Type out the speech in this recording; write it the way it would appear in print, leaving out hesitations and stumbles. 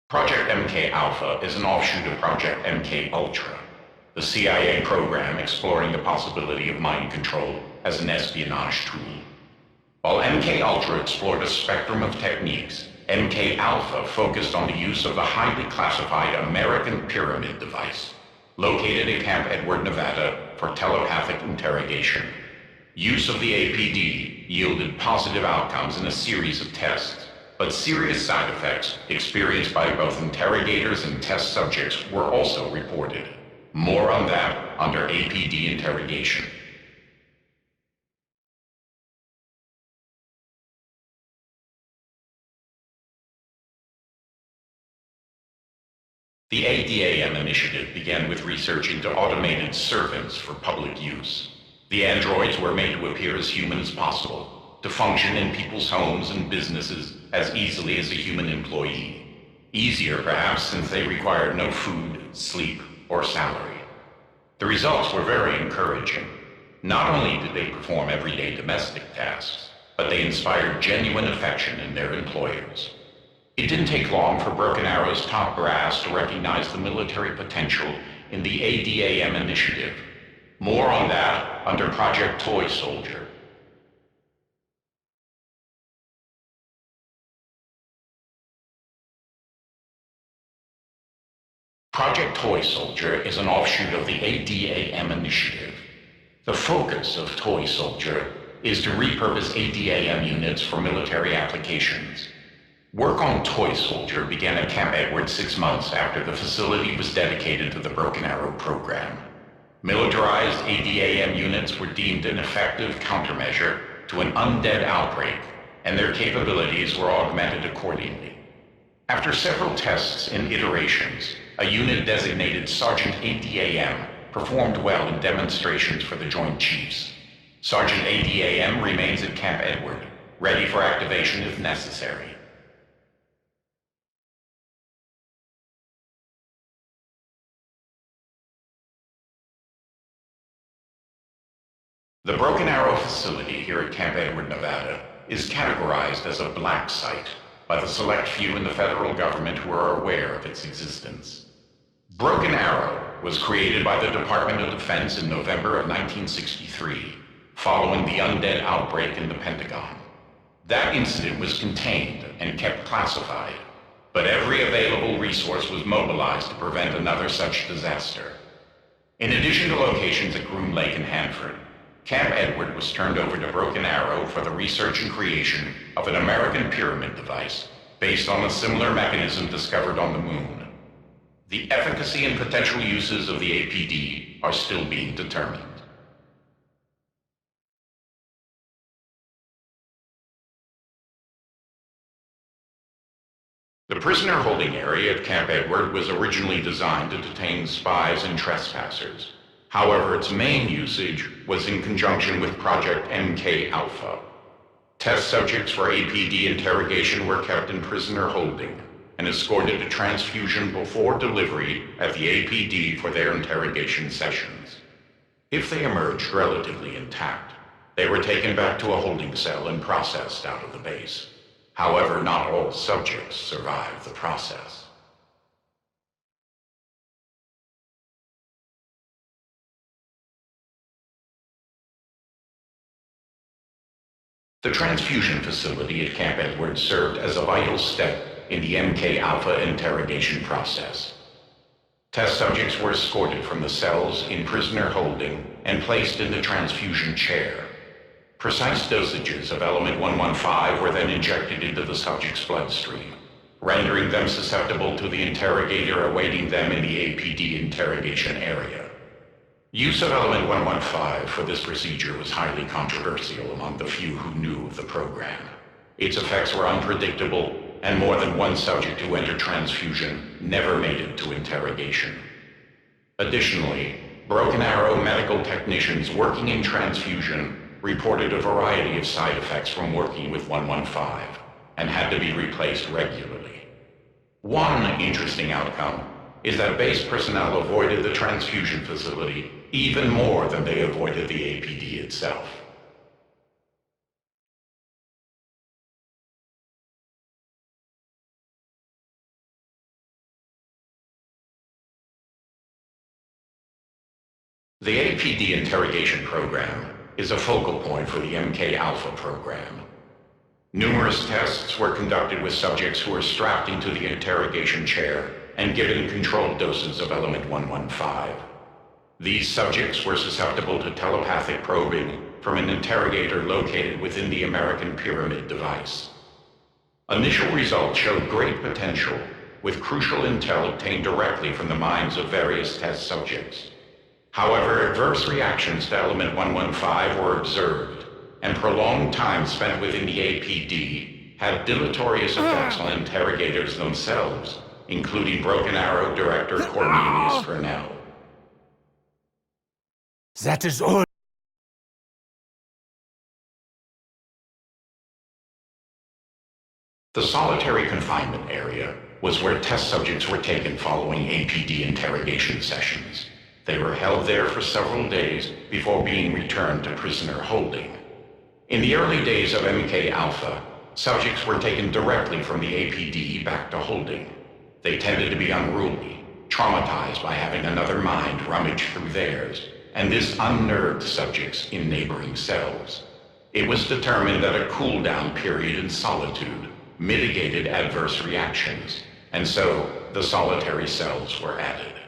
Project MK Alpha is an offshoot of Project MK Ultra, the CIA program exploring the possibility of mind control as an espionage tool. While MK Ultra explored a spectrum of techniques, MK Alpha focused on the use of the highly classified American Pyramid device, located in Camp Edward, Nevada, for telepathic interrogation. Use of the APD yielded positive outcomes in a series of tests, but serious side effects experienced by both interrogators and test subjects were also reported. More on that under APD interrogation. The ADAM initiative began with research into automated servants for public use. The androids were made to appear as human as possible, to function in people's homes and businesses as easily as a human employee. Easier, perhaps, since they required no food, sleep, or salary. The results were very encouraging. Not only did they perform everyday domestic tasks, but they inspired genuine affection in their employers. It didn't take long for Broken Arrow's top brass to recognize the military potential in the ADAM initiative. More on that under Project Toy Soldier. Project Toy Soldier is an offshoot of the ADAM initiative. The focus of Toy Soldier is to repurpose ADAM units for military applications. Work on Toy Soldier began at Camp Edward 6 months after the facility was dedicated to the Broken Arrow program. Militarized ADAM units were deemed an effective countermeasure to an undead outbreak, and their capabilities were augmented accordingly. After several tests and iterations, a unit designated Sergeant ADAM performed well in demonstrations for the Joint Chiefs. Sergeant ADAM remains at Camp Edward, ready for activation if necessary. The Broken Arrow facility here at Camp Edward, Nevada, is categorized as a black site by the select few in the federal government who are aware of its existence. Broken Arrow was created by the Department of Defense in November of 1963, following the undead outbreak in the Pentagon. That incident was contained and kept classified, but every available resource was mobilized to prevent another such disaster. In addition to locations at Groom Lake and Hanford, Camp Edward was turned over to Broken Arrow for the research and creation of an American Pyramid device based on a similar mechanism discovered on the Moon. The efficacy and potential uses of the APD are still being determined. The prisoner holding area at Camp Edward was originally designed to detain spies and trespassers. However, its main usage was in conjunction with Project MK Alpha. Test subjects for APD interrogation were kept in prisoner holding and escorted to Transfusion before delivery at the APD for their interrogation sessions. If they emerged relatively intact, they were taken back to a holding cell and processed out of the base. However, not all subjects survived the process. The transfusion facility at Camp Edward served as a vital step in the MK Alpha interrogation process. Test subjects were escorted from the cells in prisoner holding and placed in the transfusion chair. Precise dosages of element 115 were then injected into the subject's bloodstream, rendering them susceptible to the interrogator awaiting them in the APD interrogation area. Use of element 115 for this procedure was highly controversial among the few who knew of the program. Its effects were unpredictable, and more than one subject who entered transfusion never made it to interrogation. Additionally, Broken Arrow medical technicians working in transfusion reported a variety of side effects from working with 115 and had to be replaced regularly. One interesting outcome is that base personnel avoided the transfusion facility even more than they avoided the APD itself. The APD interrogation program is a focal point for the MK Alpha program. Numerous tests were conducted with subjects who were strapped into the interrogation chair and given controlled doses of element 115. These subjects were susceptible to telepathic probing from an interrogator located within the American Pyramid device. Initial results showed great potential, with crucial intel obtained directly from the minds of various test subjects. However, adverse reactions to element 115 were observed, and prolonged time spent within the APD had deleterious effects on interrogators themselves, including Broken Arrow director Cornelius Fresnel. That is all. The solitary confinement area was where test subjects were taken following APD interrogation sessions. They were held there for several days before being returned to prisoner holding. In the early days of MK Alpha, subjects were taken directly from the APD back to holding. They tended to be unruly, traumatized by having another mind rummage through theirs, and this unnerved subjects in neighboring cells. It was determined that a cool-down period in solitude mitigated adverse reactions, and so the solitary cells were added.